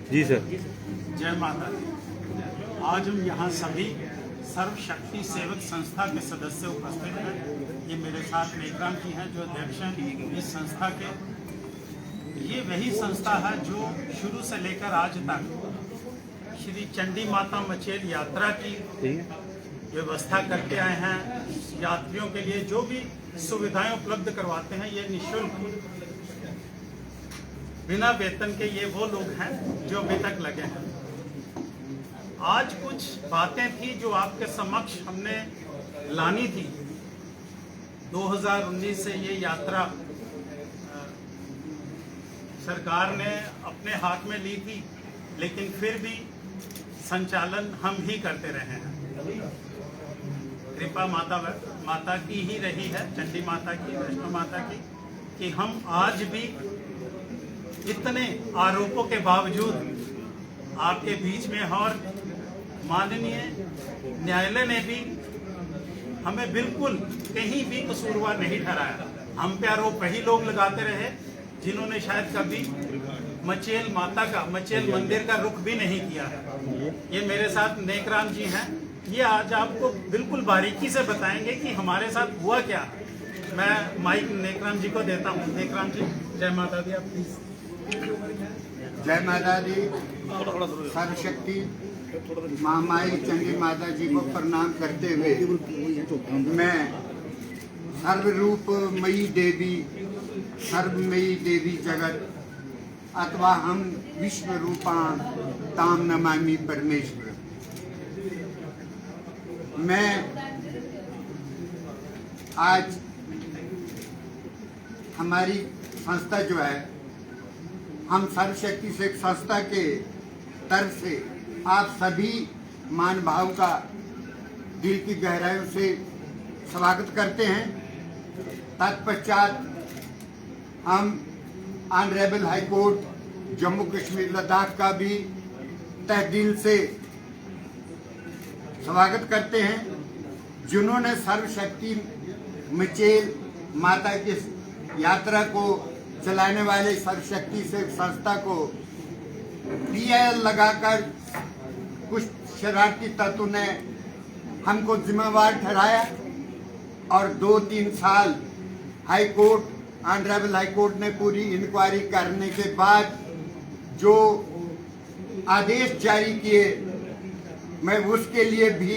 जी sir. जय माता दी। आज हम यहाँ सभी सर्वशक्ति सेवक संस्था के सदस्य उपस्थित हैं। ये मेरे साथ नेकराम जी हैं जो अध्यक्ष हैं इस संस्था के। ये वही संस्था है जो शुरू से लेकर आज तक श्री चंडी माता मचेल यात्रा की व्यवस्था करते आए हैं। यात्रियों के लिए जो भी सुविधाएं उपलब्ध करवाते हैं ये निःशुल्क बिना वेतन के। ये वो लोग हैं जो अभी तक लगे हैं। आज कुछ बातें थी जो आपके समक्ष हमने लानी थी। 2019 से ये यात्रा सरकार ने अपने हाथ में ली थी, लेकिन फिर भी संचालन हम ही करते रहे हैं। कृपा माता की ही रही है, चंडी माता की, वैष्णो माता की, कि हम आज भी इतने आरोपों के बावजूद आपके बीच में और माननीय न्यायालय ने भी हमें बिल्कुल कहीं भी कसूरवार नहीं ठहराया। हम पे आरोप वही लोग लगाते रहे जिन्होंने शायद कभी मचेल माता का, मचेल मंदिर का रुख भी नहीं किया है। ये मेरे साथ नेकराम जी हैं। ये आज आपको बिल्कुल बारीकी से बताएंगे कि हमारे साथ हुआ क्या। मैं माइक नेकराम जी को देता हूँ। नेकराम जी, जय माता दी। आप प्लीज। जय माता दी। सर्वशक्ति महामाई चंडी माता जी को प्रणाम करते हुए मैं सर्वरूपमयी देवी, सर्वमयी देवी जगत अथवा हम विश्व रूपा ताम नमामि परमेश्वर। मैं आज हमारी संस्था जो है, हम सर्वशक्ति से संस्था के तरफ से आप सभी मान भाव का दिल की गहराइयों से स्वागत करते हैं। तत्पश्चात हम honourable high court Jammu Kashmir Ladakh का भी तहे दिल से स्वागत करते हैं, जिन्होंने सर्वशक्ति मचेल माता की यात्रा को चलाने वाले सर्वशक्ति से संस्था को PIL लगाकर कुछ शरारती तत्वों ने हमको जिम्मेवार ठहराया और 2-3 साल high court, honourable high court ने पूरी इंक्वायरी करने के बाद जो आदेश जारी किए, मैं उसके लिए भी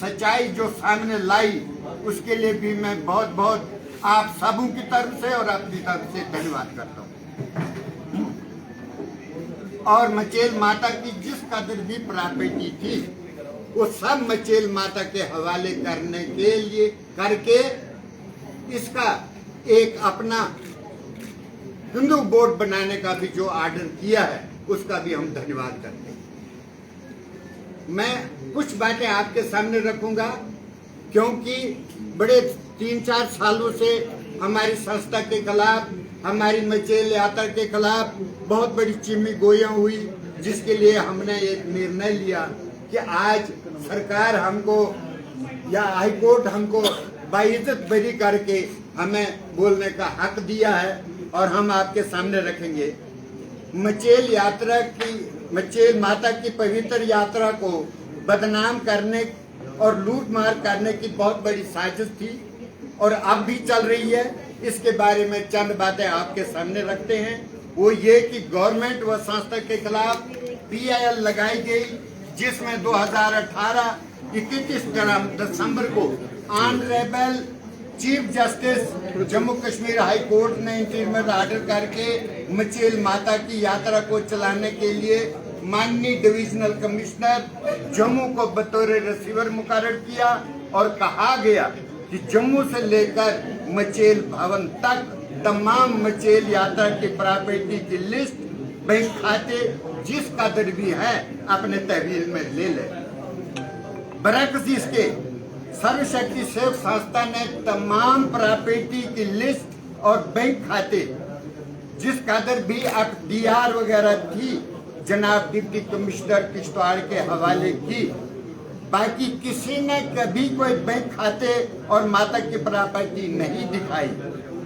सच्चाई जो सामने लाई उसके लिए भी मैं बहुत बहुत आप सबों की तरफ से और अपनी तरफ से धन्यवाद करता हूँ। और मचेल माता की जिस कदर भी प्रॉपर्टी थी वो सब मचेल माता के हवाले करने के लिए करके इसका एक अपना हिंदू बोर्ड बनाने का भी जो आर्डर किया है उसका भी हम धन्यवाद करते हैं। मैं कुछ बातें आपके सामने रखूंगा क्योंकि बड़े 3-4 सालों से हमारी संस्था के खिलाफ, हमारी मचेल यात्रा के खिलाफ बहुत बड़ी चिम्मी गोया हुई, जिसके लिए हमने एक निर्णय लिया कि आज सरकार हमको या हाई कोर्ट हमको बाइज्जत बरी करके हमें बोलने का हक दिया है और हम आपके सामने रखेंगे। मचेल यात्रा की, मचेल माता की पवित्र यात्रा को बदनाम करने और लूट मार करने की बहुत बड़ी साजिश थी और अब भी चल रही है। इसके बारे में चंद बातें आपके सामने रखते हैं। वो ये कि गवर्नमेंट व संस्था के खिलाफ PIL लगाई गई, जिसमें 2018 31 दिसंबर को honourable chief justice Jammu Kashmir high court ने इंटीरियर ऑर्डर करके मचेल माता की यात्रा को चलाने के लिए माननीय डिविजनल कमिश्नर जम्मू को बतौर रिसीवर मुकर्रर किया और कहा गया कि जम्मू से लेकर मचेल भवन तक तमाम मचेल यात्रा की प्रॉपर्टी की लिस्ट, बैंक खाते जिस कदर भी है अपने तहवील में ले ले। बरअक्स इसके सर्वशक्ति सेवक संस्था ने तमाम प्रॉपर्टी की लिस्ट और बैंक खाते जिस कदर भी अख्तियार वगैरह थी जनाब डिप्टी कमिश्नर किश्तवाड़ के हवाले की। बाकी किसी ने कभी कोई बैंक खाते और माता की प्रॉपर्टी नहीं दिखाई।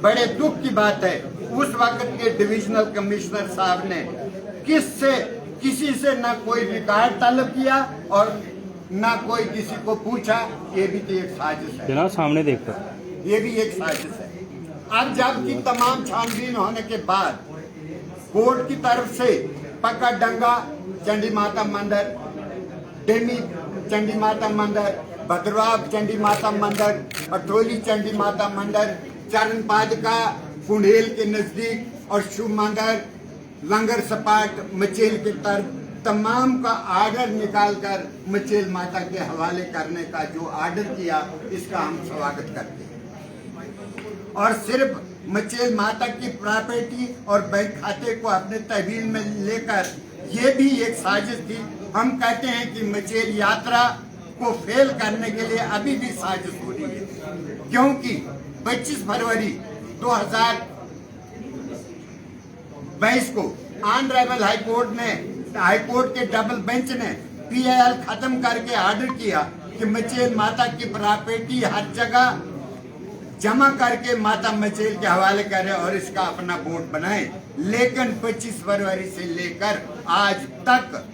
बड़े दुख की बात है, उस वक्त के डिविजनल कमिश्नर साहब ने किससे किसी से ना कोई रिकॉर्ड तलब किया और ना कोई किसी को पूछा। ये भी तो एक साजिश है जनाब, सामने देखो। ये भी एक साजिश है। अब जबकि तमाम छानबीन होने के बाद कोर्ट की तरफ से पक्का डंगा चंडी माता मंदिर, डेमी चंडी माता मंदिर, भद्रवाह चंडी माता मंदिर, अठोली चंडी माता मंदिर, चरणपादका कुंडेल के नजदीक और शिव मंदिर, लंगर सपाट मचेल के तरफ तमाम का आर्डर निकालकर मचेल माता के हवाले करने का जो आर्डर किया, इसका हम स्वागत करते हैं। और सिर्फ मचेल माता की प्रॉपर्टी और बैंक खाते को अपने तहवील में लेकर ये भी एक साजिश थी। हम कहते हैं कि मचेल यात्रा को फेल करने के लिए अभी भी साजिश हो रही है, क्योंकि 25 फरवरी 2022 को ऑनरेबल हाईकोर्ट के डबल बेंच ने PIL खत्म करके ऑर्डर किया कि मचेल माता की प्रॉपर्टी हर जगह जमा करके माता मचेल के हवाले करें और इसका अपना बोर्ड बनाएं। लेकिन 25 फरवरी से लेकर आज तक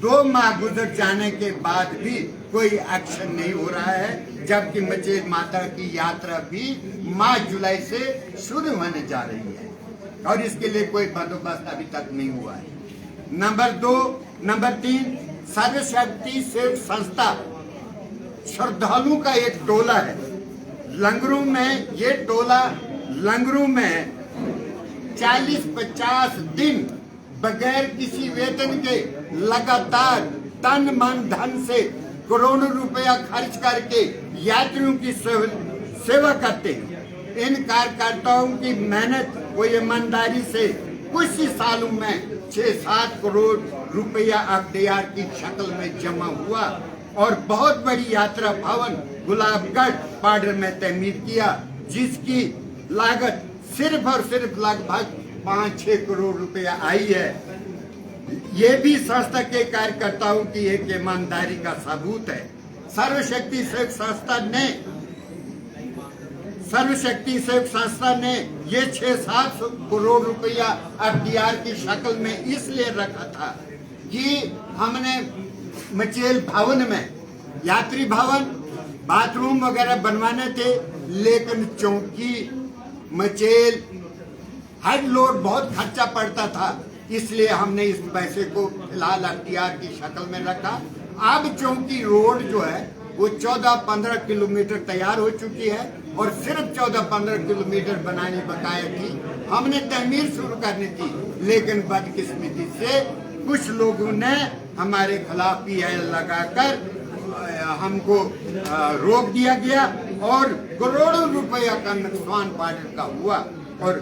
2 माह गुजर जाने के बाद भी कोई एक्शन नहीं हो रहा है, जबकि मचेल माता की यात्रा भी माह जुलाई से शुरू होने जा रही है और इसके लिए कोई बंदोबस्त अभी तक नहीं हुआ है। नंबर 3 सर्वशक्ति सेवक संस्था श्रद्धालुओं का एक टोला है लंगरू में। ये टोला लंगरू में 40-50 दिन बगैर किसी वेतन के लगातार तन मन धन से करोड़ों रुपया खर्च करके यात्रियों की सेवा करते हैं। इन कार्यकर्ताओं की मेहनत व ईमानदारी से कुछ ही सालों में 6-7 करोड़ रुपया FDR की शक्ल में जमा हुआ और बहुत बड़ी यात्रा भवन गुलाबगढ़ पाडर में तमीर किया, जिसकी लागत सिर्फ और सिर्फ लगभग 5-6 करोड़ रुपया आई है। ये भी संस्था के कार्यकर्ताओं की एक ईमानदारी का सबूत है। सर्वशक्ति सेवक संस्था ने ये 6-7 करोड़ रुपया FDR की शक्ल में इसलिए रखा था कि हमने मचेल भवन में यात्री भवन बाथरूम वगैरह बनवाने थे, लेकिन चौकी मचेल हेड लोड बहुत खर्चा पड़ता था, इसलिए हमने इस पैसे को फिलहाल FDR की शक्ल में रखा। अब चौकी रोड जो है वो 14-15 किलोमीटर तैयार हो चुकी है और सिर्फ 14-15 किलोमीटर बनानी बकाया थी। हमने तमीर शुरू करनी थी, लेकिन बदकिस्मती से कुछ लोगों ने हमारे खिलाफ PIL लगाकर हमको रोक दिया गया और करोड़ों रुपया का नुकसान पार्टी का हुआ और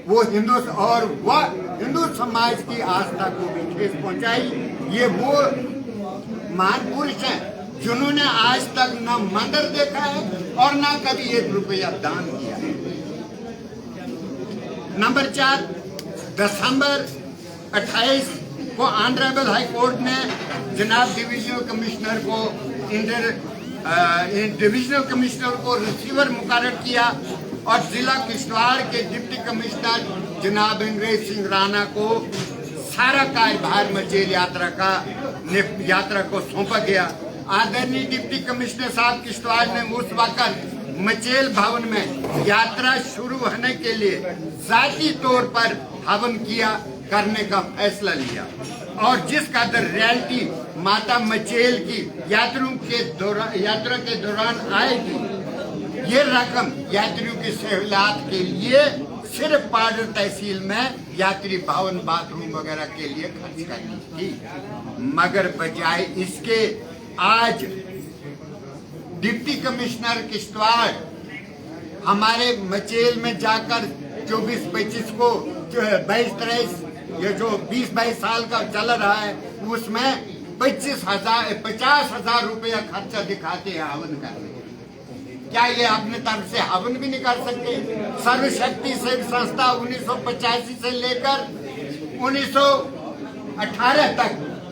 वो हिंदू समाज की आस्था को भी ठेस पहुंचाई। ये वो महान पुरुष हैं जिन्होंने आज तक न मंदिर देखा है और न कभी 1 रुपया दान किया है। नंबर 4 दिसंबर 28 को ऑनरेबल हाई कोर्ट ने जनाब डिविजनल कमिश्नर को रिसीवर मुकर्रर किया और जिला किश्तवाड़ के डिप्टी कमिश्नर जनाब अंग्रेज सिंह राणा को सारा कार्यभार मचेल यात्रा को सौंपा गया। आदरणीय डिप्टी कमिश्नर साहब किश्तवाड़ ने उस वक्त मचेल भवन में यात्रा शुरू होने के लिए जाती तौर पर हवन करने का फैसला लिया और जिस कदर रैलिटी माता मचेल की यात्रा के दौरान आएगी, ये रकम यात्रियों की सहूलियत के लिए सिर्फ पाडर तहसील में यात्री भवन बाथरूम वगैरह के लिए खर्च करनी थी। मगर बजाय इसके आज डिप्टी कमिश्नर किश्तवाड़ हमारे मचेल में जाकर 24-25 को 22-23 ये जो 20-22 साल का चल रहा है उसमें 50,000 रुपया खर्चा दिखाते हैं हवन करने। क्या ये अपने तरफ से हवन भी नहीं कर सकते? सर्वशक्ति सेवक संस्था 1985 से लेकर 1918 तक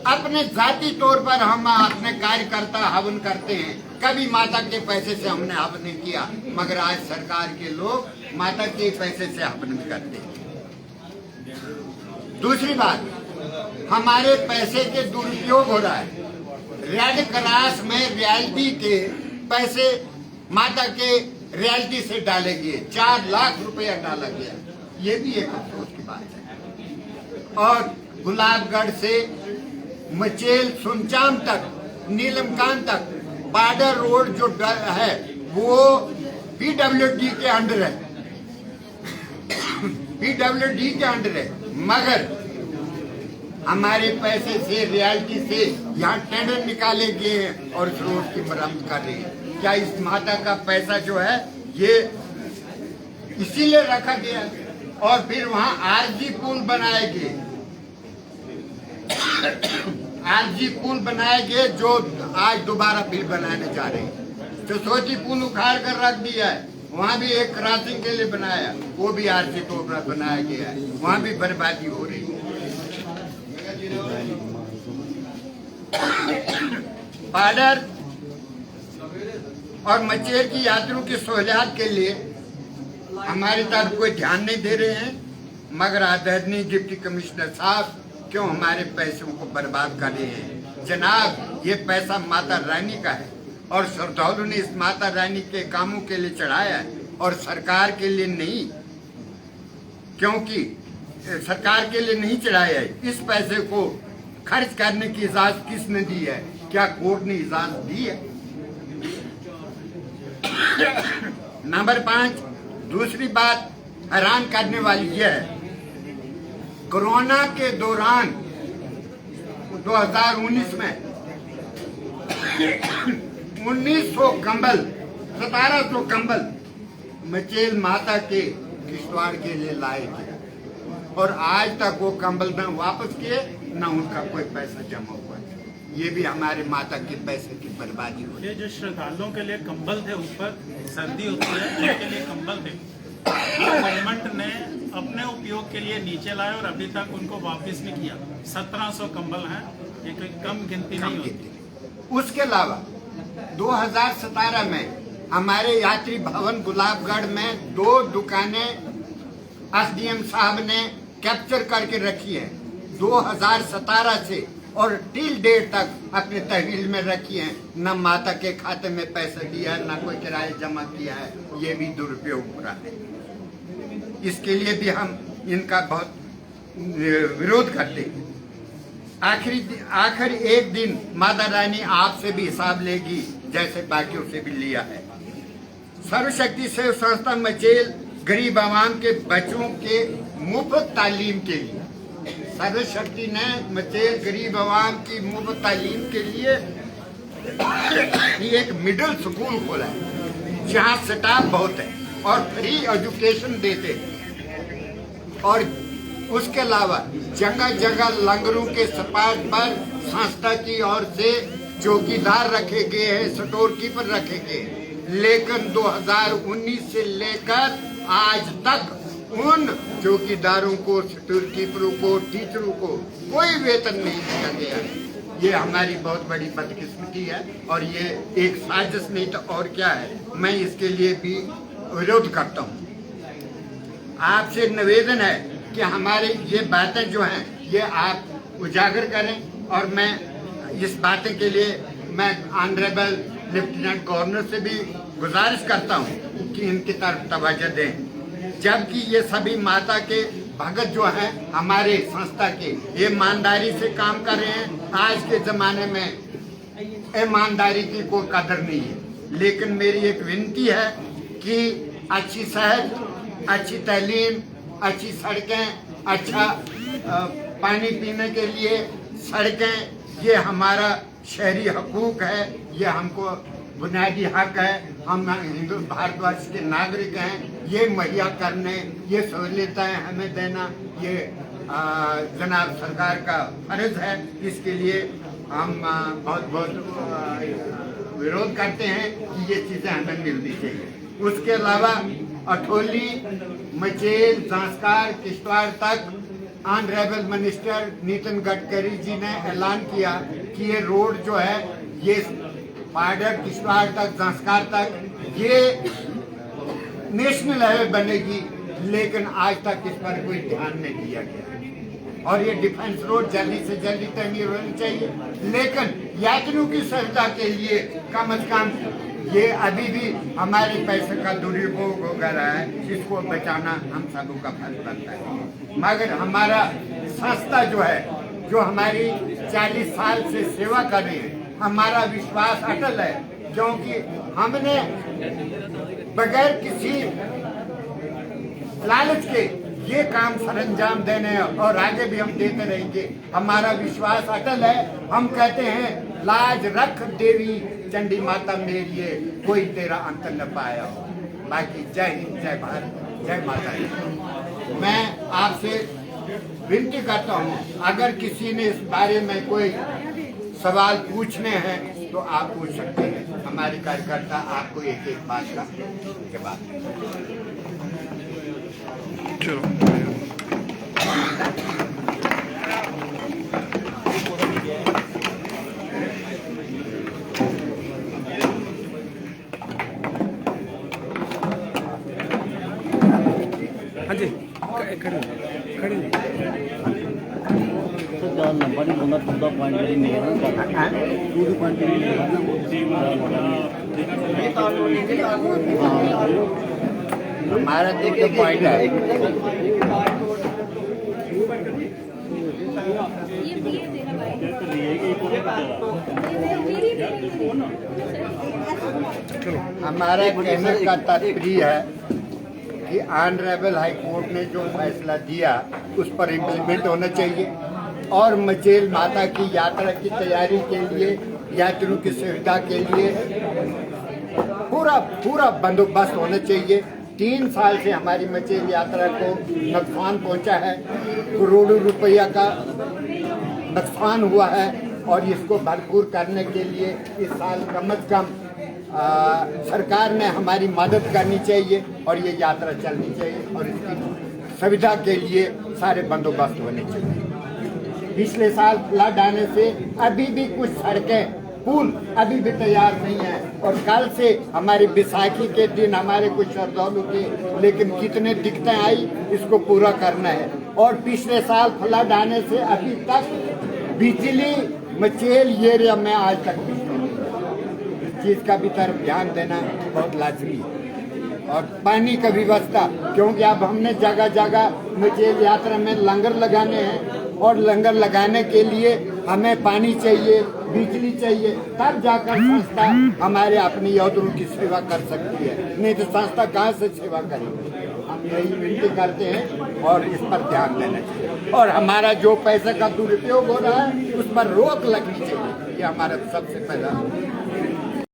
अपने जाती तौर पर हम अपने कार्यकर्ता हवन करते हैं। कभी माता के पैसे से हमने हवन नहीं किया, मगर आज सरकार के लोग माता के पैसे से हवन करते हैं। दूसरी बात, हमारे पैसे के दुरुपयोग हो रहा है। रेड क्रॉस में रॉयल्टी के पैसे माता के रॉयल्टी से डाले गए, 4 लाख रुपया डाला गया। ये भी एक अफसोस की बात है। और गुलाबगढ़ से मचेल सुनचाम तक, नीलमकान तक बॉर्डर रोड जो है वो पीडब्ल्यूडी के अंडर है, पीडब्ल्यूडी के अंडर है, मगर हमारे पैसे से रॉयल्टी से यहाँ टेंडर निकाले गए हैं और इस रोड की मरम्मत कर रही है। क्या इस माता का पैसा जो है ये इसीलिए रखा गया? और फिर वहाँ आरजी पुल बनाए गए, आरजी पुल बनाए गए जो आज दोबारा फिर बनाने जा रहे हैं। तो सोची पुल उखाड़ कर रख दिया है, वहाँ भी एक क्रॉसिंग के लिए बनाया, वो भी आरजी पुल बनाया गया है, वहाँ भी बर्बादी हो रही है। बॉर्डर और मचेल की यात्रियों की सहूलियत के लिए हमारी तरफ कोई ध्यान नहीं दे रहे हैं, मगर आदरणीय डिप्टी कमिश्नर साहब क्यों हमारे पैसों को बर्बाद कर रहे हैं? जनाब, ये पैसा माता रानी का है और श्रद्धालुओं ने इस माता रानी के कामों के लिए चढ़ाया है और सरकार के लिए नहीं, क्योंकि सरकार के लिए नहीं चढ़ाया है। इस पैसे को खर्च करने की इजाजत किसने दी है? क्या कोर्ट ने इजाजत दी है? नंबर 5, दूसरी बात हैरान करने वाली यह है, कोरोना के दौरान 2019 में 1900 कंबल, 1700 कंबल मचेल माता के किश्तवाड़ के लिए लाए गए और आज तक वो कंबल न वापस किए, न उनका कोई पैसा जमा हुआ। ये भी हमारे माता के पैसे की बर्बादी हुई। ये जो श्रद्धालुओं के लिए कंबल थे, ऊपर सर्दी होती है उनके लिए कंबल थे, गवर्नमेंट ने अपने उपयोग के लिए नीचे लाए और अभी तक उनको वापस नहीं किया। 1700 कंबल हैं, ये कोई कम गिनती नहीं होती। उसके अलावा 2017 में हमारे यात्री भवन गुलाबगढ़ में 2 दुकानें एसडीएम साहब ने कैप्चर करके रखी है 2017 से और टिल डेट तक अपने तहवील में रखी है। न माता के खाते में पैसा दिया है, न कोई किराया जमा किया है। ये भी दुरुपयोग हो रहा है। इसके लिए भी हम इनका बहुत विरोध करते हैं। आखिर एक दिन माता रानी आपसे भी हिसाब लेगी, जैसे बाकियों से भी लिया है। सर्वशक्ति सेवा संस्था मचेल गरीब आवाम के बच्चों के मुफ्त तालीम के लिए, सर्वशक्ति ने मचेल गरीब आवाम की मुफ्त तालीम के लिए एक मिडिल स्कूल खोला है, जहाँ स्टाफ बहुत है और फ्री एजुकेशन देते हैं। और उसके अलावा जगह जगह लंगरों के सपाट पर संस्था की ओर से चौकीदार रखे गए हैं, स्टोर कीपर रखे गए। लेकिन 2019 से लेकर आज तक उन चौकीदारों को, स्टोर कीपरों को, टीचरों को कोई वेतन नहीं दिया गया है। ये हमारी बहुत बड़ी बदकिस्मती है और ये एक साजिश नहीं तो और क्या है। मैं इसके लिए भी विरोध करता हूँ। आपसे निवेदन है कि हमारे ये बातें जो हैं ये आप उजागर करें और मैं इस बातें के लिए मैं ऑनरेबल लेफ्टिनेंट गवर्नर से भी गुजारिश करता हूँ कि इनकी तरफ तवज्जो दें। जबकि ये सभी माता के भगत जो हैं हमारे संस्था के, ये ईमानदारी से काम कर रहे हैं। आज के ज़माने में ईमानदारी की कोई कदर नहीं है। लेकिन मेरी एक विनती है कि अच्छी सेहत, अच्छी तालीम, अच्छी सड़कें, अच्छा पानी पीने के लिए सड़कें, ये हमारा शहरी हकूक़ है, ये हमको बुनियादी हक है। हम हिंदू भारतवर्ष के नागरिक हैं, ये मुहैया करने, ये सहूलियतें हमें देना ये जनाब सरकार का फर्ज है। इसके लिए हम बहुत बहुत विरोध करते हैं कि ये चीज़ें हमें मिलनी चाहिए। उसके अलावा अठोली, मचेल, जांस्कार, किश्तवाड़ तक ऑनरेबल मिनिस्टर नितिन गडकरी जी ने ऐलान किया कि ये रोड जो है ये बॉर्डर किश्तवाड़ तक, जांस्कार तक ये नेशनल हाईवे बनेगी, लेकिन आज तक इस पर कोई ध्यान नहीं दिया गया। और ये डिफेंस रोड जल्दी से जल्दी तमीर होनी चाहिए। लेकिन यात्रियों की सुविधा के लिए कम से कम ये अभी भी हमारे पैसे का दुरुपयोग हो रहा है, इसको बचाना हम सबों का फर्ज बनता है। मगर हमारा संस्था जो है, जो हमारी 40 साल से सेवा कर रही है, हमारा विश्वास अटल है, क्योंकि हमने बगैर किसी लालच के ये काम सरंजाम देने और आगे भी हम देते रहेंगे। हमारा विश्वास अटल है। हम कहते हैं लाज रख देवी चंडी माता मेरी, कोई तेरा अंत न पाया हो। बाकी जय हिंद, जय भारत, जय माता दी। मैं आपसे विनती करता हूँ, अगर किसी ने इस बारे में कोई सवाल पूछने हैं तो आप पूछ सकते हैं। हमारे कार्यकर्ता आपको एक एक बात का जवाब चलो। हाँ जी, खड़े तो लंबा नहीं बोलना, पूरा पॉइंट नहीं है पूरी पॉइंट नहीं हमारा देखिए पॉइंट है। हमारा कहने का तात्पर्य है कि ऑनरेबल हाई कोर्ट ने जो फैसला दिया उस पर इम्प्लीमेंट होना चाहिए और मचेल माता की यात्रा की तैयारी के लिए, यात्रियों की सुविधा के लिए पूरा बंदोबस्त होना चाहिए। 3 साल से हमारी मचेल यात्रा को नुकसान पहुंचा है, करोड़ों रुपया का नुकसान हुआ है और इसको भरपूर करने के लिए इस साल कम से कम सरकार ने हमारी मदद करनी चाहिए और ये यात्रा चलनी चाहिए और इसकी सुविधा के लिए सारे बंदोबस्त होने चाहिए। पिछले साल फ्लड आने से अभी भी कुछ सड़कें, पुल अभी भी तैयार नहीं है और कल से हमारी बैसाखी के दिन हमारे कुछ श्रद्धालु के, लेकिन कितने दिक्कतें आई इसको पूरा करना है। और पिछले साल फ्लड आने से अभी तक बिजली मचेल एरिया में आज तक बिजली नहीं है। इस चीज़ का भी तरफ ध्यान देना बहुत लाजमी है। और पानी का व्यवस्था, क्योंकि अब हमने जगह जगह मचेल यात्रा में लंगर लगाने हैं और लंगर लगाने के लिए हमें पानी चाहिए, बिजली चाहिए, तब जाकर संस्था हमारे अपने यात्रियों की सेवा कर सकती है, नहीं तो संस्था कहाँ से सेवा करेगी। हम यही विनती करते हैं और इस पर ध्यान देना चाहिए और हमारा जो पैसे का दुरुपयोग हो रहा है उस पर रोक लगनी चाहिए। ये हमारा सबसे पहला